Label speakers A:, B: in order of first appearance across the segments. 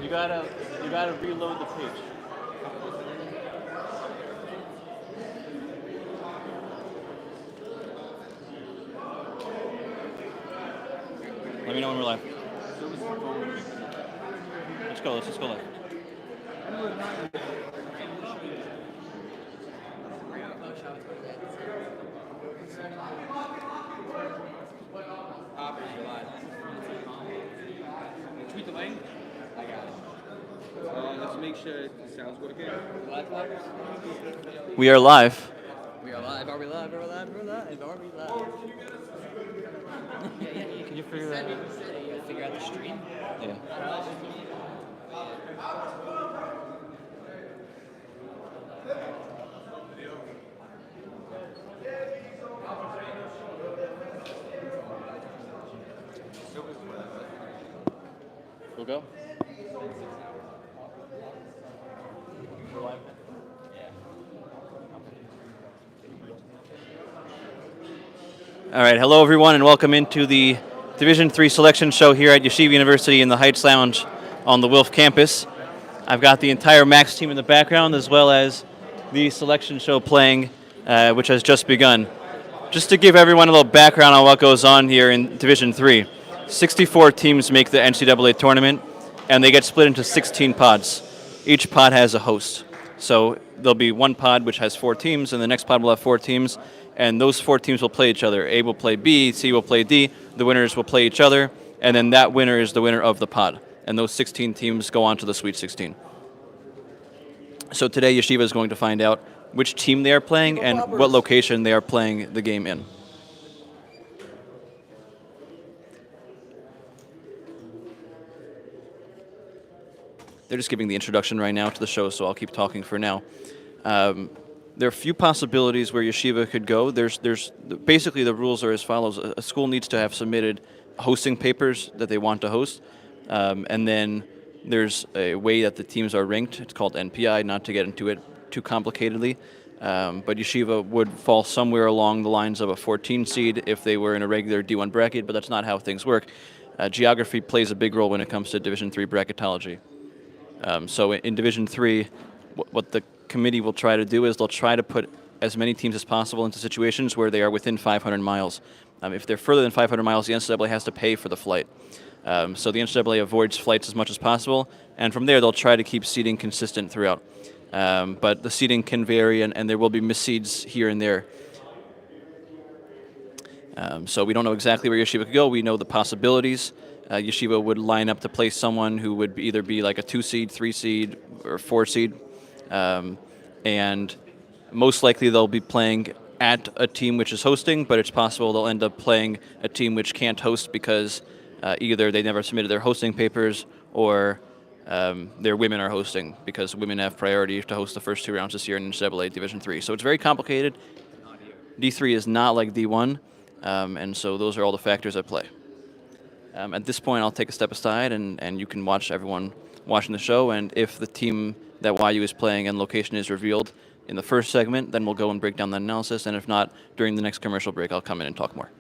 A: You gotta reload the page. Let me know when we're live. Let's go. Let's just go live.
B: Tweet the link. I got it. Let's make sure the sound's working.
A: We are live.
B: We are live. Are we live? Are we live? Are we live? Are we live?
A: Can you figure that out?
B: You figure out the stream?
A: Yeah. We'll go. We're live. All right, hello everyone, and welcome into the Division III selection show here at Yeshiva University in the Heights Lounge on the Wilf campus. I've got the entire Max team in the background, as well as the selection show playing, which has just begun. Just to give everyone a little background on what goes on here in Division III, 64 teams make the NCAA tournament, and they get split into 16 pods. Each pod has a host. So there'll be one pod which has 4 teams, and the next pod will have 4 teams, and those 4 teams will play each other. A will play B, C will play D, the winners will play each other, and then that winner is the winner of the pod. And those 16 teams go on to the Sweet 16. So today Yeshiva is going to find out which team they are playing and what location they are playing the game in. They're just giving the introduction right now to the show, so I'll keep talking for now. There are a few possibilities where Yeshiva could go. There's basically the rules are as follows: a school needs to have submitted hosting papers that they want to host, and then there's a way that the teams are ranked. It's called NPI. Not to get into it too complicatedly, but Yeshiva would fall somewhere along the lines of a 14 seed if they were in a regular D1 bracket. But that's not how things work. Geography plays a big role when it comes to Division III bracketology. So in Division III, what the committee will try to do is they'll try to put as many teams as possible into situations where they are within 500 miles. If they're further than 500 miles, the NCAA has to pay for the flight. So the NCAA avoids flights as much as possible, and from there they'll try to keep seeding consistent throughout. But the seeding can vary, and there will be misseeds here and there. So we don't know exactly where Yeshiva could go. We know the possibilities. Yeshiva would line up to play someone who would either be like a 2 seed, 3 seed, or 4 seed. And most likely they'll be playing at a team which is hosting, but it's possible they'll end up playing a team which can't host because either they never submitted their hosting papers or their women are hosting because women have priority to host the first 2 rounds this year in NCAA Division III. So it's very complicated. D3 is not like D1, and so those are all the factors at play. At this point, I'll take a step aside, and you can watch everyone watching the show, and if the team that YU is playing and location is revealed in the first segment, then we'll go and break down that analysis, and if not, during the next commercial break, I'll come in and talk more.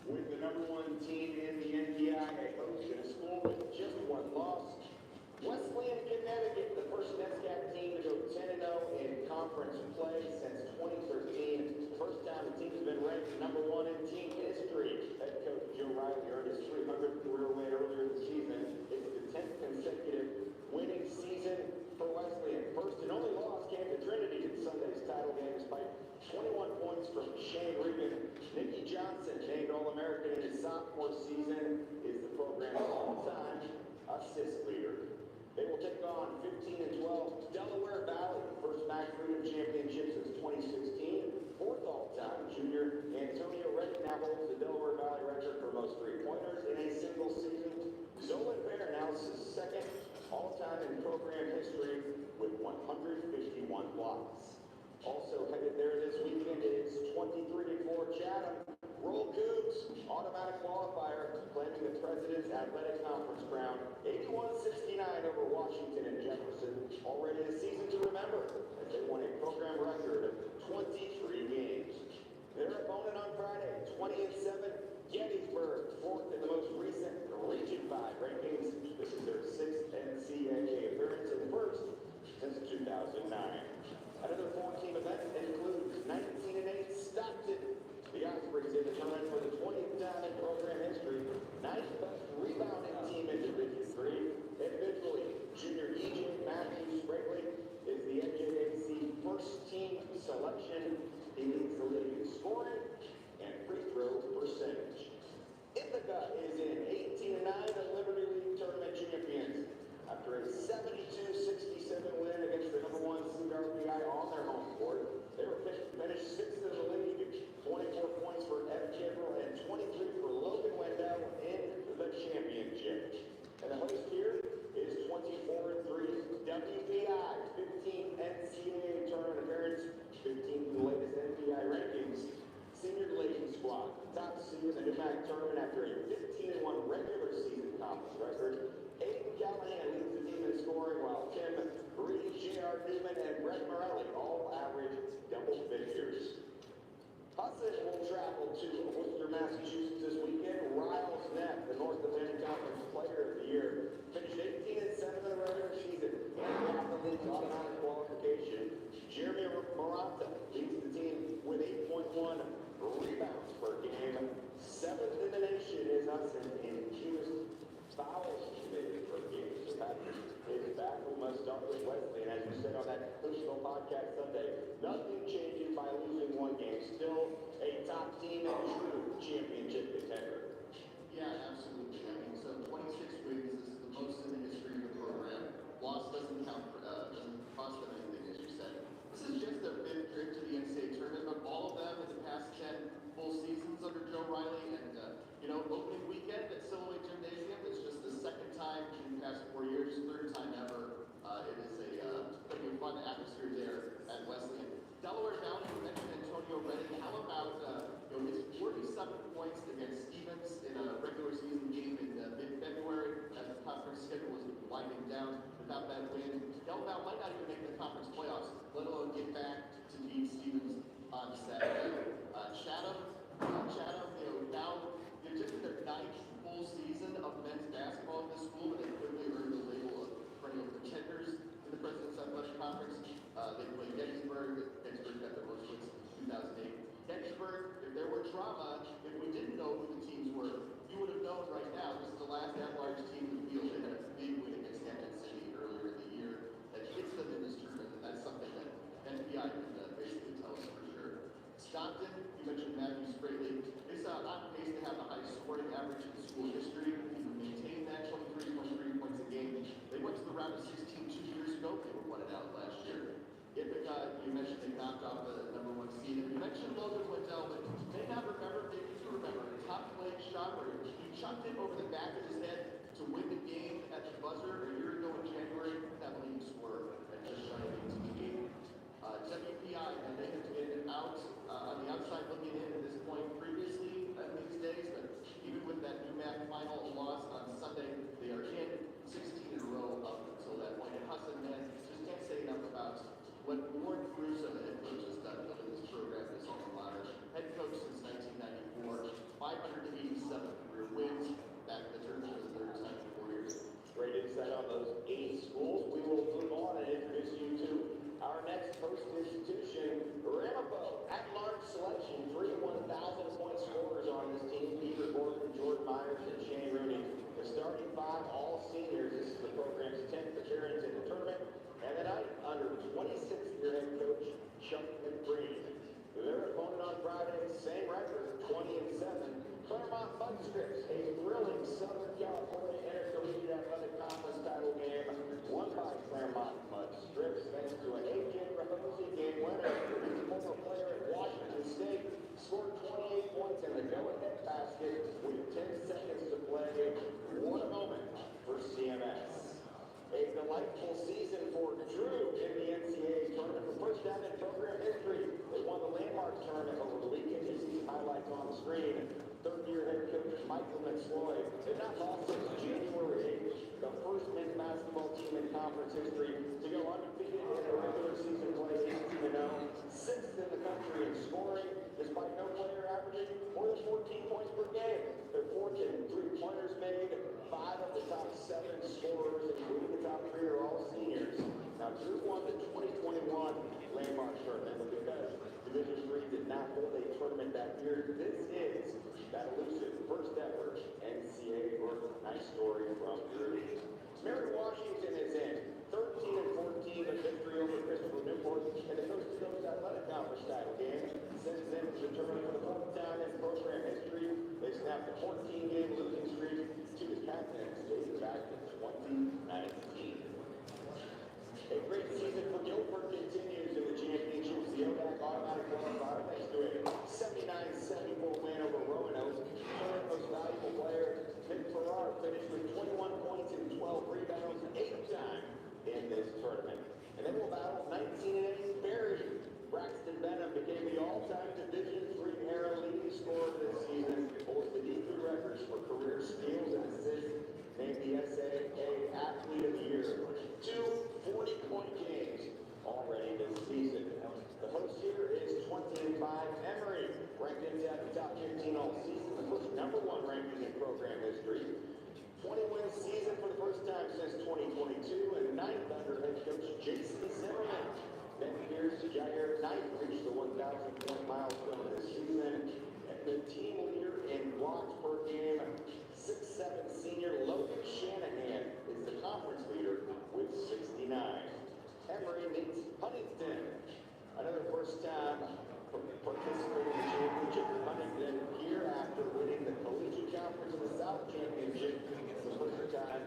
C: With the #1 team in the NCAA, hosting a school with just 1 loss. Wesleyan, Connecticut, the first NCAA team to go 10-0 in conference play since 2013. First time the team's been ranked #1 in team history. Head coach Joe Riley earned his 300th career win earlier this season. It's the 10th consecutive winning season for Wesleyan. First and only loss came to Trinity in Sunday's title game despite 21 points from Shane Regan. Nicky Johnson, named All-American in his sophomore season, is the program's all-time assist leader. They will take on 15-12 Delaware. semifinal qualifier, claiming the President's Athletic Conference crown, 81-69 over Washington and Jefferson. Already a season to remember, as they won a program record of 23 games. Their opponent on Friday, 20-7, Gettysburg, fourth in the most recent Region 5 rankings. This is their 6th NCAA appearance and first since 2009. Another 4-team event includes 19-8 Stockton. The Ospreys in the tournament for the 20th time in program history. 9th best rebounding team in Division 3. Individually, junior EJ Matthews Spratley is the NCAA first team selection. He leads the league in scoring and free throw percentage. Ithaca is in 18-9, the Liberty League tournament champions. After a 72-67 win against the #1 seed RPI on their home court, they were finished 6th in the league, 24 points for F. Gabriel and 23 for Logan Wendell in the championship. And the host here is 24-3 WPI, 15th NCAA tournament appearance, 15th in the latest NPI rankings. Senior Ladies Squad, top seed in the NUMAC tournament after a 15-1 regular season conference record. Aiden Callahan leads the team in scoring, while Tim Reed, J.R. Newman, and Brett Morelli all average double figures. Hudson will travel to Worcester, Massachusetts this weekend. Riles Neff, the North Atlantic Conference Player of the Year, finished 18-7 in the regular season and got the league's automatic qualification. Jeremy Morata leads the team with 8.1 rebounds per game. 7th in the nation is Hudson in fewest fouls committed per game. So Patrick is back. We must start with Wesley. And as you said on that Crucial podcast Sunday, nothing changes by losing one game. Still a top team and true championship contender.
D: Yeah, absolutely. I mean, so 26 wins, this is the most in the history of the program. Loss doesn't count for, doesn't cost them anything, as you said. This is just their 5th trip to the NCAA tournament, but all of them in the past 10 full seasons under Joe Riley. And, opening weekend at Silhouette Gymnasium, it's just the 2nd time in the past 4 years, 3rd time ever. It is going to be a fun atmosphere there at Wesleyan. Delaware Valley, you mentioned Antonio Redden. How about his 47 points against Stevens in a regular season game in mid-February as the conference schedule was winding down? Without that win, Del Val might not even make the conference playoffs, let alone get back to beat Stevens on Saturday. Chatham, now they're just in their 9th full season of men's basketball in this school, and they quickly earned the label of perennial contenders in the President's Athletic Conference. They played Gettysburg. Gettysburg got their most wins in 2008. Gettysburg, if there were drama, if we didn't know who the teams were, you would have known right now. This is the last at-large team in the field. They had a big win against Hampton City earlier in the year that gets them in this tournament, and that's something that NPI can basically tell us for sure. Stockton, you mentioned Matthew Spratley, is on pace to have the highest scoring average in school history. Even maintain that 23.3 points a game. They went to the round of 16 2 years ago. They were 1-out last year. Ithaca, you mentioned they knocked off the #1 seed. And you mentioned Logan Wendell, but you may not remember, maybe you remember, a top leg shot where he chucked it over the back of his head to win the game at the buzzer a year ago in January. That lead score at just shy of 18-8. WPI, and they have been out on the outside looking in at this point previously in these days, but even with that NUMAC final loss on Sunday, they are in 16 in a row up until that point. And Hudson, man, just can't say enough about what Warren Caruso, the head coach, has done in this program, this alma mater. Head coach since 1994, 587 career wins, back in the tournament for the 3rd time in 4 years.
C: Great insight on those 8 schools. We will move on and introduce you to our next host institution, Ramapo. At-large selection, 3 1,000-point scorers on this team. Peter Gordon, Jordan Myers, and Shane Rooney. The starting 5, all seniors. This is the program's 10th appearance in the tournament. And tonight, under 26th-year head coach Chuck McBreen. Their opponent on Friday, same record, 20-7. Claremont Mudstrips, a thrilling Southern California Intercollegiate Athletic Conference title game, won by Claremont Mudstrips thanks to an A.J. Raposi game winner. The former player at Washington State scored 28 points in the go-ahead basket with 10 seconds to play. What a moment for CMS. A delightful season for Drew in the NCAA tournament. For first time in program history, they won the landmark tournament over the weekend. You see highlights on the screen. 3rd-year head coach elusive first ever NCAA berth. Nice story from Drew. Mary Washington is in 13 and 14, a victory over Christopher Newport in the Coast to Coast Athletic Conference title game. Since then, it's determined for the fourth time in program history. They snapped a 14-game losing streak to the Captains dating back to 2019. A great season for Guilford continues in the championships. The ODAC automatic qualifier thanks to a 79-74 win over Roanoke. Current most valuable player, Nick Farrar, finished with 21 points and 12 rebounds, 8-time in this tournament. And then we'll battle 19-8 Barry. Braxton Benham became the all-time Division III era leading scorer this season, holds the D3 records for career steals and assists, named the SAA Athlete of the Year. 2 40-point games already this season. The host here is 20-5 Emory, ranked inside the top 15 all season, the first #1 ranking in program history. 20-win season for the first time since 2022, and 9th under head coach Jason Zimmerman. Then here's Jair Knight, reached the 1,000-point milestone this season. And the team leader in blocks per game, 6'7" senior Logan Shanahan is the conference leader with 69. Emory meets Huntington. Another first time participating in the championship. Huntington here after winning the collegiate conference in the South Championship for the first time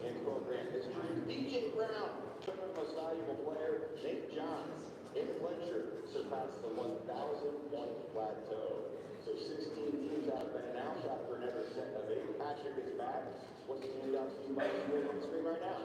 C: in program history. DJ Brown, tournament most valuable player. Nate Johns in Fletcher surpassed the 1,000-point plateau. So 16 teams out there now, shot for another set of 8. Patrick is back. What's the hand out to you guys here on the screen right now?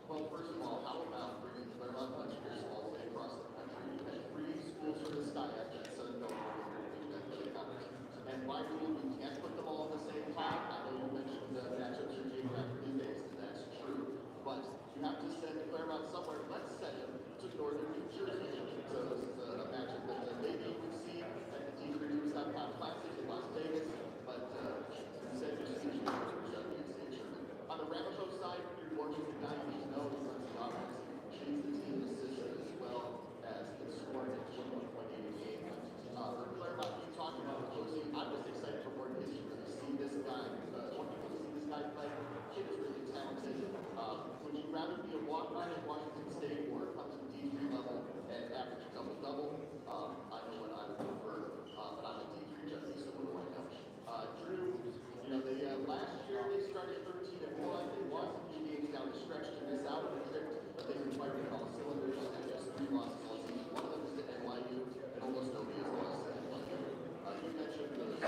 D: Well, first of all, how about bringing Claremont Punchers all the way across the country? You had 3 schools for the SCIAC at Southern California Athletic Conference. And why rule you can't put them all at the same time? I know you mentioned matchups are geographically based, and that's true. But you have to send Claremont somewhere. Let's send them to Northern New Jersey. So this is a matchup that maybe you would see at the D3News.com Classic in Las Vegas, but instead you're seeing on the Ramapo side, your Warmington Dynamos know he runs the offense, leads the team in assists as well as in scoring at 21.8 a game. For Claremont, you talked about Posey. I'm just excited for more history to see this guy. When people see this guy play, kid is really talented. Would you rather be a walk-on at Washington State or come to the D3 level and average a double-double? I know what I would prefer, but I'm a D3 junkie, so what do I know? Drew, you know, they last year they started 13-1. They lost a few games down the stretch to miss out on the trip, but they were firing on all cylinders and just 3 losses all season. One of them was to NYU, and almost nobody has lost to NYU. You mentioned the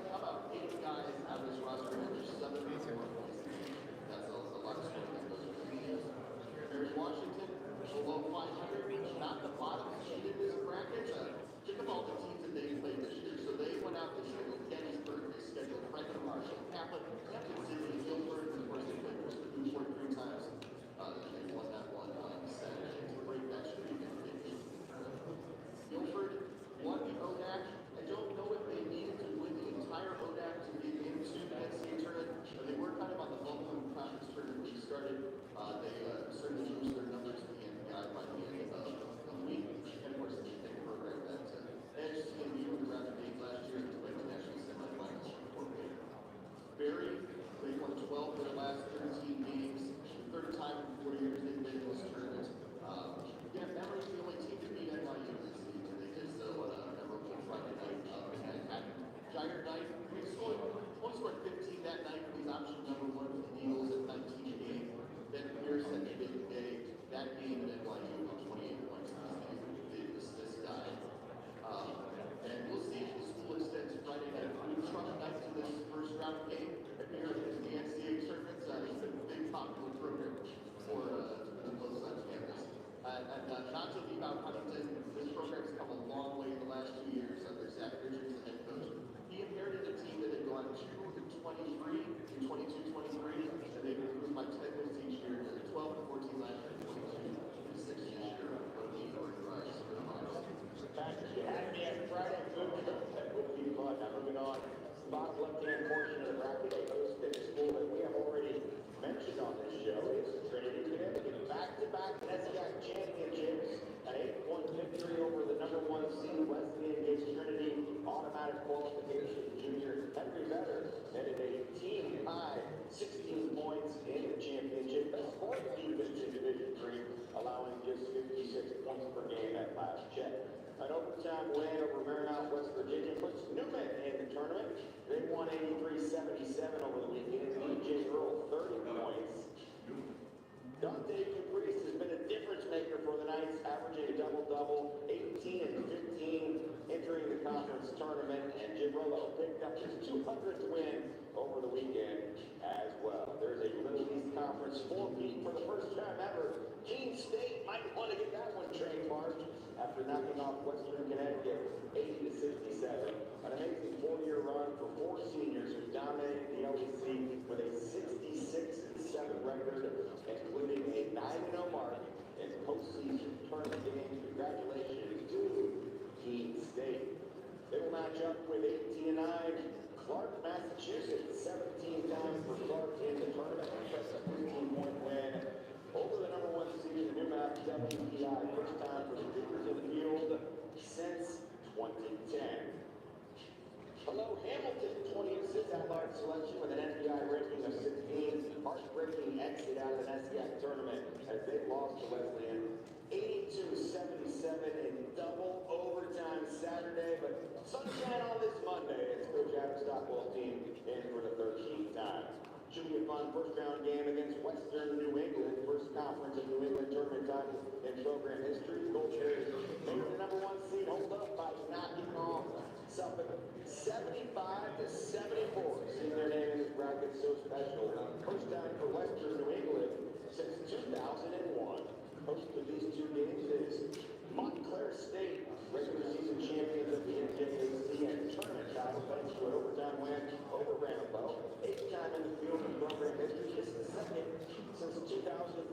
D: how about 8 guys out of this roster and there's 7 more points? That's a lot of scoring that goes with the teams. There's Washington, below 500, not the bottom seed in this bracket. Think of all the teams that they played this year. So they went out, they scheduled Gettysburg, they scheduled Franklin Marshall, Hampton City, Guilford, and of course they played Newport 3 times. They won that one on Saturday to break that streak in 15. Guilford won the ODAC. I don't know if they needed to win the entire ODAC to get into the NCAA tournament, but they were kind of on the bubble when the conference tournament league started. They certainly used their numbers in the NPI by the end of the week. And of course, it's a big program that edged CMU in the round of 8 last year to play the national semifinals for Fort Barry, they won 12 of their last 13 games. The 3rd time in 4 years they've been in this tournament. Emory's the only team to beat NYU this season. They did so on a memorable Friday night in Manhattan. Jair Knight, he only scored 15 that night, but he's option #1 for the Eagles at 19 a game. Then Pierce had the big day. That game at NYU with 28 points this guy. And we'll see if the school extends Friday night food truck night to this first round game. Here in the NCAA tournaments, it's been a big popular program for both sides of campus. And not to leave out Huntington, this program's come a long way in the last 2 years under Zach Richards, the head coach. He inherited a team that had gone 2-23 in 22-23, and they've improved by 10 wins each year. They're 12-14 last year, 22-6 this year.
C: Patrick, you had me at Friday. That would be fun. Now moving on. Bottom left-hand portion of the bracket, a hosted school that we have already mentioned on this show is Trinity, Connecticut. Back-to-back NCAA championships, an 8-point victory over the #1 seed Wesleyan gives Trinity automatic qualification. Junior overtime win over Marymount, West Virginia, puts Newman in the tournament. They won 83-77 over the weekend. DJ Earl, 30 points. Dante Caprice has been a difference maker for the Knights, averaging a double-double, 18 and 15, entering the conference tournament. And Jim Rollo picked up his 200th win over the weekend as well. There's a Little East Conference 4-peat for the first time ever. Keene State might want to get that one trademarked after knocking off Western Connecticut 80-67. An amazing 4-year run for 4 seniors who dominated the LEC with a 66-7 record, including a 9-0 mark in postseason tournament games. Congratulations to Keene State. They will match up with 18-9 Clark, Massachusetts. 17 times for Clark in the tournament. Impressive 15-point win over the number 1 seed in the new map, WPI. First time for the Cougars in the field since 2010. Hello, Hamilton, 20th at-large selection with an NPI ranking of 16. Heartbreaking exit out of an SCAC tournament as they lost to Wesleyan 82-77 in double overtime Saturday. But sunshine on this Monday as Coach Adam Stockwell's team in for the 13th time. Should be a fun first-round game against Western New England. First conference of New England tournament title in program history. Gold Bears made the number 1 seed hold up by knocking off Suffolk 75-74. Seeing their name in this bracket so special. First time for Western New England since 2001. Host of these 2 games is Montclair State, regular season champions of the NCAA and tournament title thanks to an overtime win over Ramapo. 8th time in the field in program history. This is the second since 2003.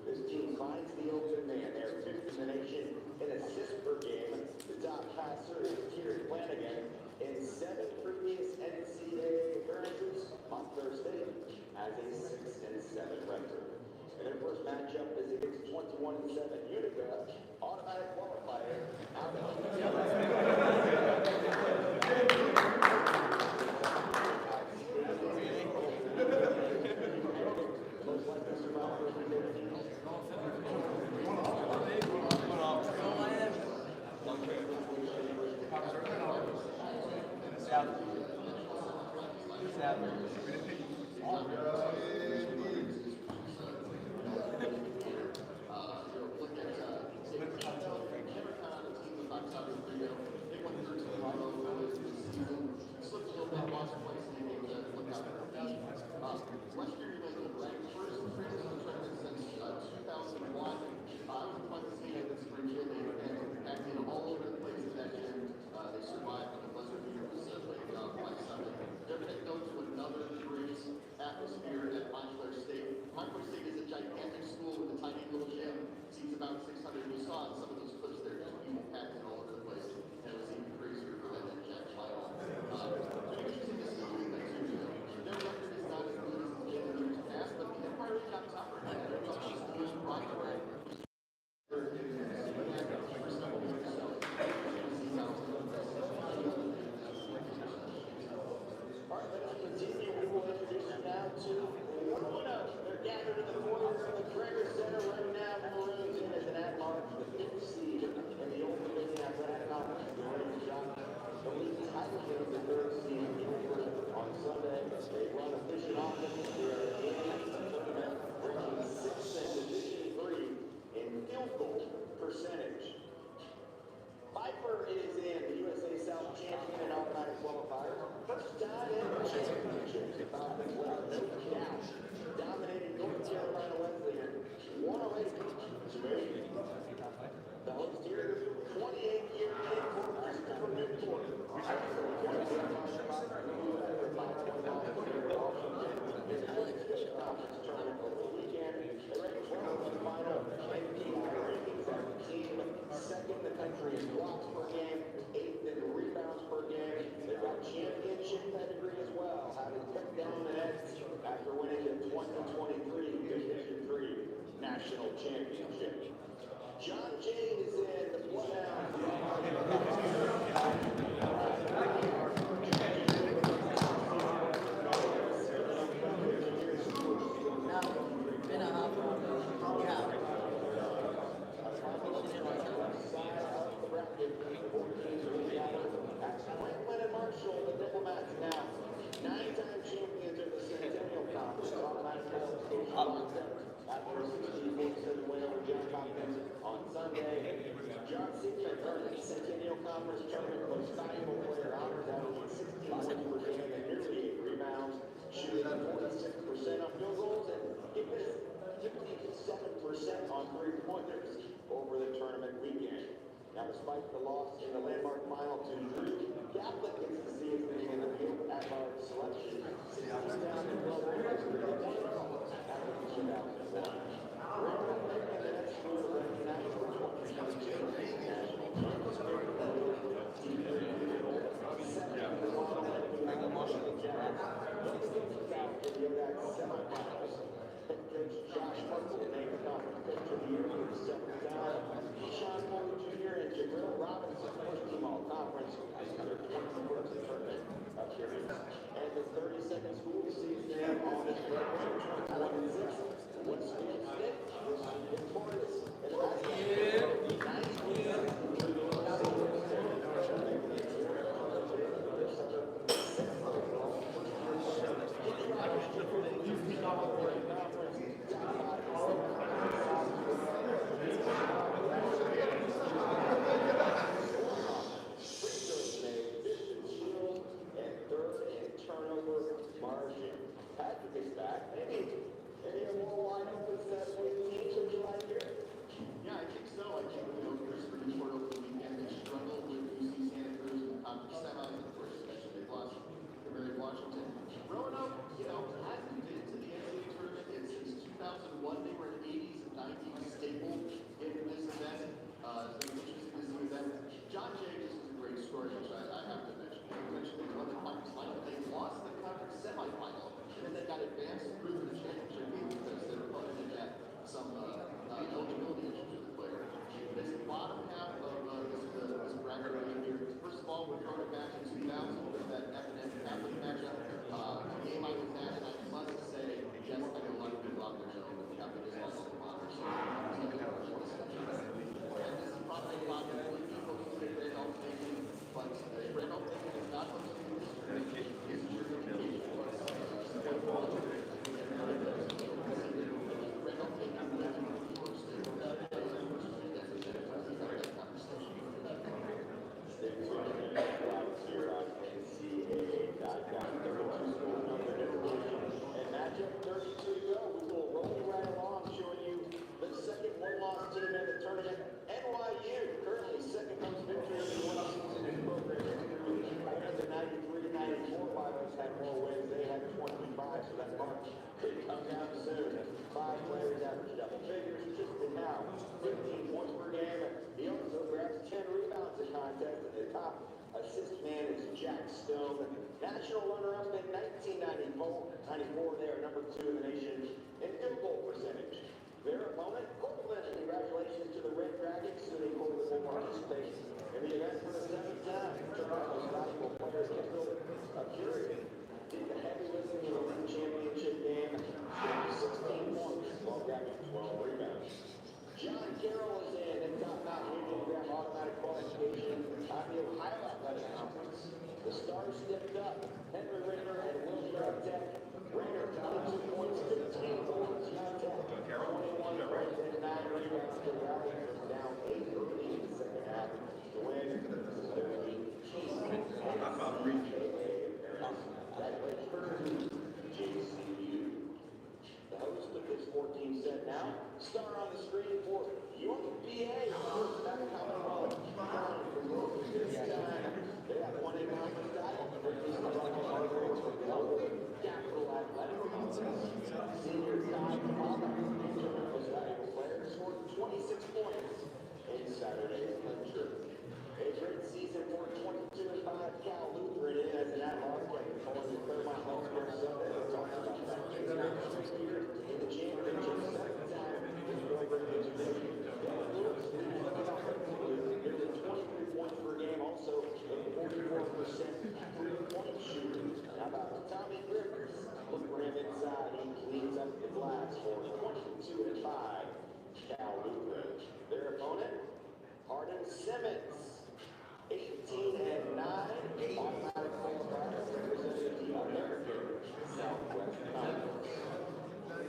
C: This team finds the open man. They're 5th in the nation in assists per game. The top passer is Peter Flanagan. In 7 previous NCAA appearances, Montclair State has a 6-7 record. And their first matchup is against 21-7 Utica, automatic qualifier. Most likely survivor of the atmosphere at Montclair State. Montclair State is a gigantic school with a tiny little gym. Seats about 600. You saw in some of those clips there, just people packed in all over the place. And it was even crazier for that Jack final. Interesting to see that too. Their record is not as good as the years past, but the Empire got tougher. They're tough schools in Rockaway. After winning the 2023 Division III National Championship. conference tournament most valuable player honors, averaging 16 points per game and nearly 8 rebounds, shooting 46% on field goals, and get this, 57% on three-pointers over the tournament weekend. Now, despite the loss in the landmark final to Drew, Kaplan gets to see his name in the field at large selection. 16 down and 12 rebounds, 1-0 after 2001. Randall Pickman, the next school recognized for 2022 national semifinals. Head coach Josh Muscle named the conference coach of the year for the second time. Sean Moore Jr. and Jabril Robinson, first team all-conference, their 21st tournament appearance. And the 32nd school sees them on this record, 21-6. Westfield State was victorious in the basketball. Nice margin. Patrick is back. Maybe a more wide open set for the teams would you like here?
D: Yeah, I think so. I think, Chris Bridgeport over the weekend, they struggled with UC Santa Cruz in the conference semis, of course, especially they lost to Mary Washington. Roanoke, hasn't been to the NCAA tournament since 2001. They were an 80s and 90s staple in this event. So it's interesting to see them. John Jay, this is a great story, which I have to mention. They won the conference final. They lost the conference semifinal, and then they got advanced through the championship game because their opponent had some eligibility issues with the player. This bottom half of this bracket right here. First of all, we're throwing it back in 2000 with that F&M Catholic matchup. Game I was at, and I must say, yes, I know a lot of people out there know that Catholic is also the honors. And this is probably a lot of people who say great health thinking, but great health thinking is not hosting this tournament. It's certification.
C: And matchup 32 to go. We will roll right along, showing you the second one-loss team in the tournament. NYU, currently second most victory in one season in program history. Only the 93-94 Bibles had more wins. They had 25, so that mark could come down soon. 5 players average double figures just in now. 15 points per game. He also grabs 10 rebounds in contest, and the top assist man is Jack Stone. National runner-up in 1994. They are number 2 in the nation in field goal percentage. Their opponent, Portland. Congratulations to the Red Dragons, who they hold the participation in the event for the 7th time. Toronto's valuable players Kendall Curie did the heavy lifting in the league championship game, 16 points while grabbing 12 rebounds. John Carroll is in and top Mountain Union grab automatic qualification on the Ohio Athletic Conference. The Stars stepped up. Henry Rayner and Wilshire Tech. Rayner 22 points, 15 boards. Tech 21 points and 9 rebounds to rally from down 8 early in the second half to win their 18th Congratulations to JCU. The host of this 14 set now. Star on the screen for UVA. First back Commonwealth. This time, they have won a conference title. Capital Athletic Conference. Senior Ty Palmer, most valuable player, scored 26 points in Saturday's lecture. A great season for 22-5 Cal Lutheran. It has an at-large record for the Claremont Healthcare Sunday. We're talking about that. In the championship, second time in program education. Lewis leads nearly 23 points per game, also a 44% three-point shooter. How about Tommy Griffiths? Look for him inside. He cleans up the glass for 22-5 Cal Lutheran. Their opponent, Hardin Simmons. 18-9, automatic qualifier representing the American Southwest Conference.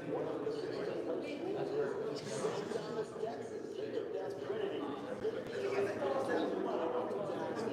C: One of the 16 host schools is St. Thomas, Texas. They took down Trinity. 15-1 overtime.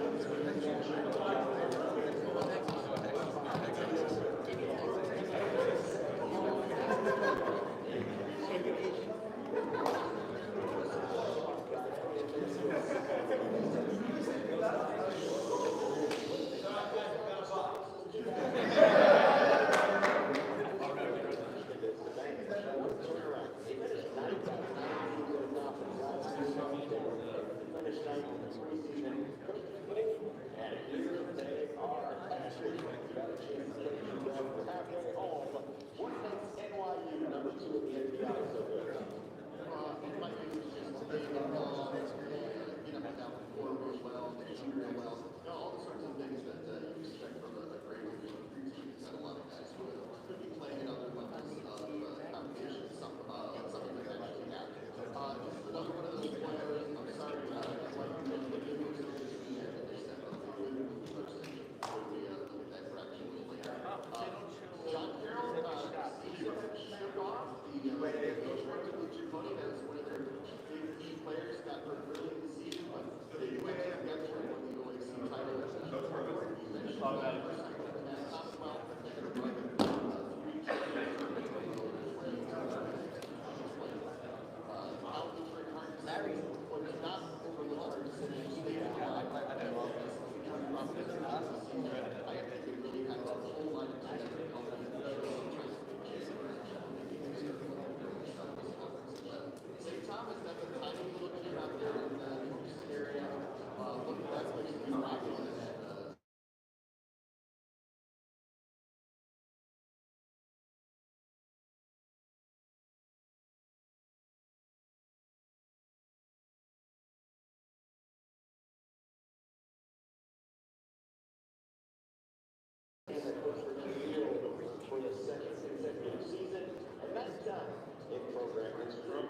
C: in program history.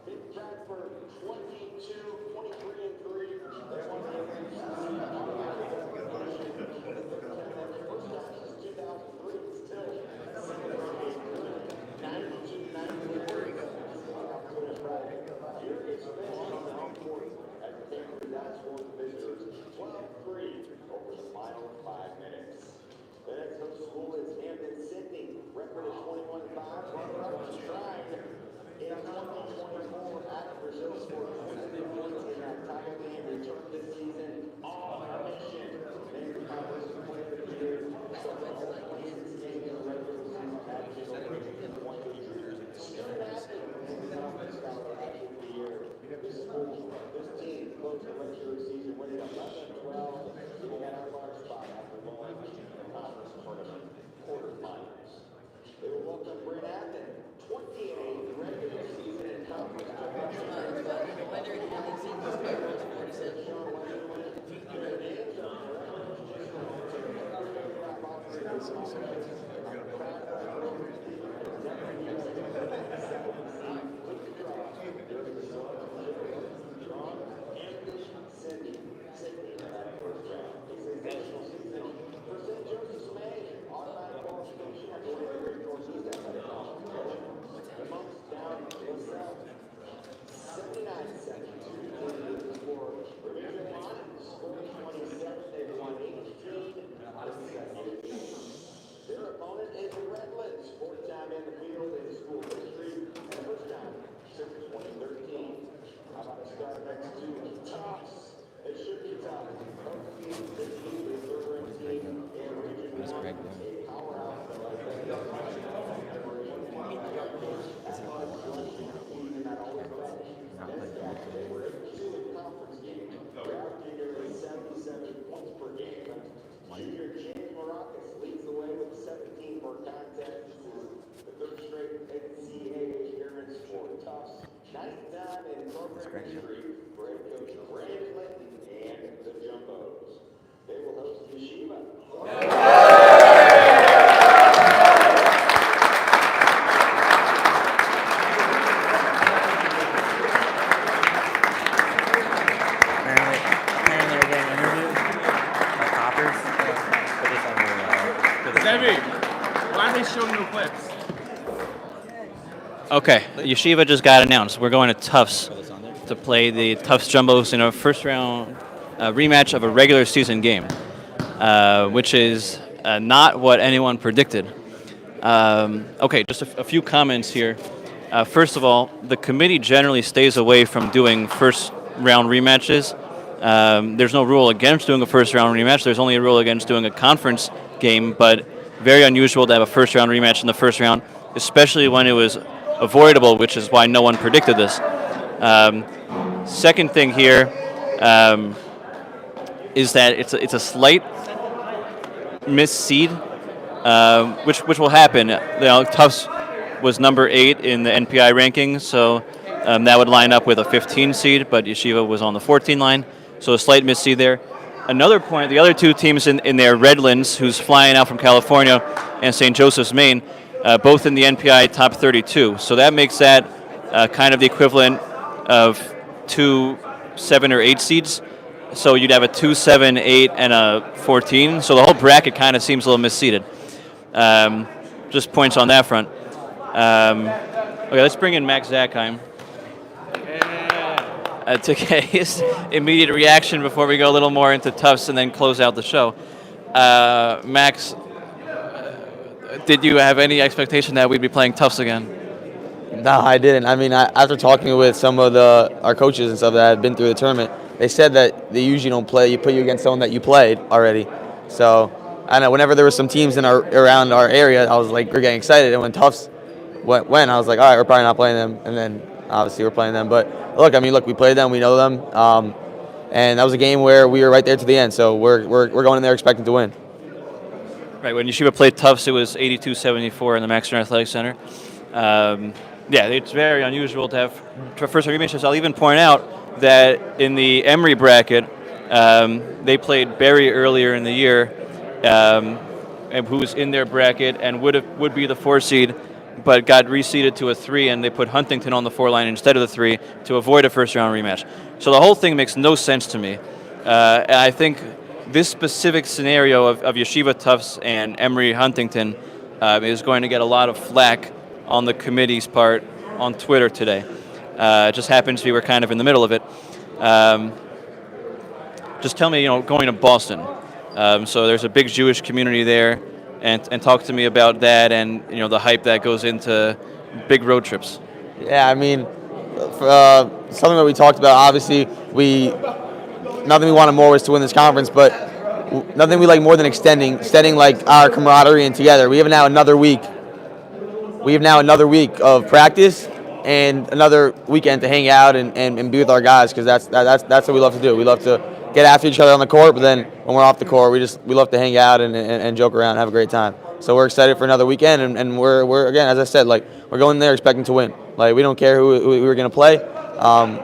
C: Big Bradford 22, 23 and 3. They won the NCAA. First time since 2003. Still 92-94. Furious fans on the home court as the Cambridge Dodge won the visitors 12-3 over the final 5 minutes. The next host school is Hampton Sydney, record is 21-5. Runner-up is trying in 2024 out of Brazil scored 23 points in that title game. Returned this season on a mission. They were conference player of the year. So all 26 games in the regular season, averaging over 18 points a year. Student athlete in the conference scholar athlete of the year. This team closed the regular season winning 11-12. They got a large spot after going to the conference tournament quarterfinals. They will welcome Brent Athens, 28 regular season and conference Their opponent is the Redlands, fourth time in the field in school history, and first time since 2013. How about a start next to Tufts? It should be tough. Coach Steve, the team is the third team in Region 1, a powerhouse that has been the they were in the conference game, averaging nearly 77 points per game. Junior James Maracas leads the way with 17 per contest. This is the third straight NCAA appearance for Tufts. Ninth time in program history for head coach Brandon Linton and the Jumbos. They will host Yeshiva.
E: Apparently we're getting interviewed by coppers. Put this on the
B: Debbie, why are they showing no clips?
A: Okay, Yeshiva just got announced. We're going to Tufts to play the Tufts Jumbos in a first round rematch of a regular season game, which is not what anyone predicted. Okay, just a few comments here. First of all, the committee generally stays away from doing first round rematches. There's no rule against doing a first round rematch. There's only a rule against doing a conference game, but very unusual to have a first round rematch in the first round, especially when it was avoidable, which is why no one predicted this. Second thing here is that it's a slight misseed, which will happen. Tufts was number 8 in the NPI rankings, so that would line up with a 15 seed, but Yeshiva was on the 14 line, so a slight misseed there. Another point, the other two teams in there, Redlands, who's flying out from California, and St. Joseph's, Maine, both in the NPI top 32. So that makes that kind of the equivalent of 2 7 or 8 seeds. So you'd have a 2, 7, 8, and a 14. So the whole bracket kind of seems a little misseeded. Just points on that front. Okay, let's bring in Max Zackheim to get his immediate reaction before we go a little more into Tufts and then close out the show. Max, did you have any expectation that we'd be playing Tufts again?
F: No, I didn't. I mean, after talking with some of our coaches and stuff that had been through the tournament, they said that they usually don't play. You put you against someone that you played already. So I know whenever there were some teams around our area, I was like, we're getting excited. And when Tufts went, I was like, all right, we're probably not playing them. And then obviously we're playing them. But look, we played them, we know them, and that was a game where we were right there to the end. So we're going in there expecting to win.
A: Right, when Yeshiva played Tufts, it was 82-74 in the Max Stern Athletic Center. Yeah, it's very unusual to have first rematches. I'll even point out that in the Emory bracket, they played Barry earlier in the year, and who was in their bracket and would be the 4 seed. but got reseeded to a 3, and they put Huntington on the 4 line instead of the 3 to avoid a first-round rematch. So the whole thing makes no sense to me. And I think this specific scenario of Yeshiva Tufts and Emory Huntington is going to get a lot of flack on the committee's part on Twitter today. It just happens we were kind of in the middle of it. Just tell me, going to Boston. So there's a big Jewish community there, and talk to me about that and the hype that goes into big road trips.
F: Yeah, I mean, something that we talked about. Obviously, nothing we wanted more was to win this conference, but nothing we like more than extending like our camaraderie and together. We have now another week. We have now another week of practice and another weekend to hang out and be with our guys, because that's what we love to do. We love to get after each other on the court, but then when we're off the court, we love to hang out and joke around and have a great time. So we're excited for another weekend, and we're again, as I said, like, we're going there expecting to win. Like, we don't care who we're going to play.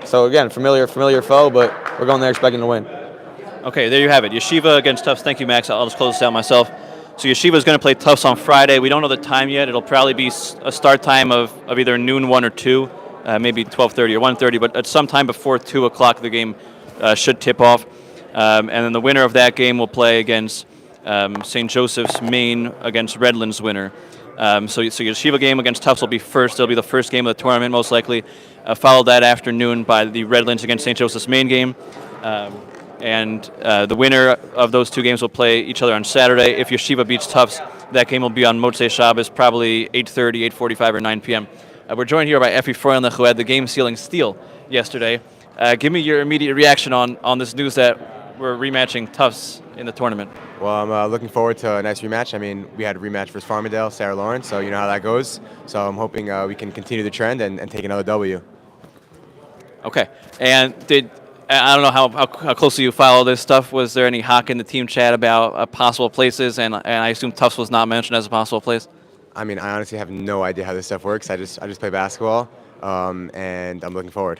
F: So again, familiar foe, but we're going there expecting to win.
A: Okay, there you have it. Yeshiva against Tufts. Thank you, Max. I'll just close this out myself. So Yeshiva is going to play Tufts on Friday. We don't know the time yet. It'll probably be a start time of either noon 1 or 2, maybe 12:30 or 1:30, but at some time before 2 o'clock the game should tip off. And then the winner of that game will play against St. Joseph's Maine against Redlands winner. So Yeshiva game against Tufts will be first. It'll be the first game of the tournament, most likely, followed that afternoon by the Redlands against St. Joseph's Maine game. And the winner of those two games will play each other on Saturday. If Yeshiva beats Tufts, that game will be on Motzei Shabbos, probably 8:30, 8:45, or 9 p.m. We're joined here by Effie Freundlich, who had the game-sealing steal yesterday. Give me your immediate reaction on this news that we're rematching Tufts in the tournament.
G: Well, I'm looking forward to a nice rematch. I mean, we had a rematch versus Farmingdale, Sarah Lawrence, so you know how that goes. So I'm hoping we can continue the trend and take another W.
A: Okay. And I don't know how closely you follow this stuff. Was there any hock in the team chat about possible places? And I assume Tufts was not mentioned as a possible place?
G: I mean, I honestly have no idea how this stuff works. I just play basketball, and I'm looking forward.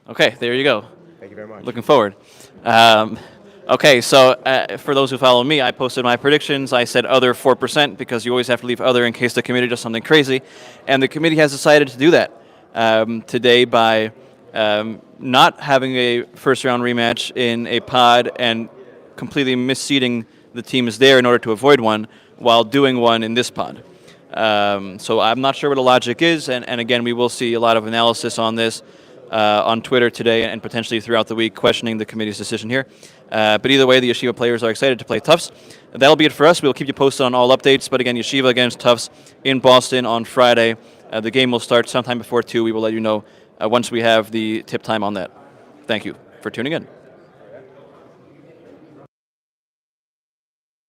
A: Okay, there you go.
G: Thank you very much.
A: Looking forward. Okay, so for those who follow me, I posted my predictions. I said other 4% because you always have to leave other in case the committee does something crazy. And the committee has decided to do that today by not having a first-round rematch in a pod and completely misseeding the teams there in order to avoid one while doing one in this pod. So I'm not sure what the logic is, and again, we will see a lot of analysis on this on Twitter today and potentially throughout the week, questioning the committee's decision here. But either way, the Yeshiva players are excited to play Tufts. That'll be it for us. We'll keep you posted on all updates. But again, Yeshiva against Tufts in Boston on Friday. The game will start sometime before 2. We will let you know once we have the tip time on that. Thank you for tuning in.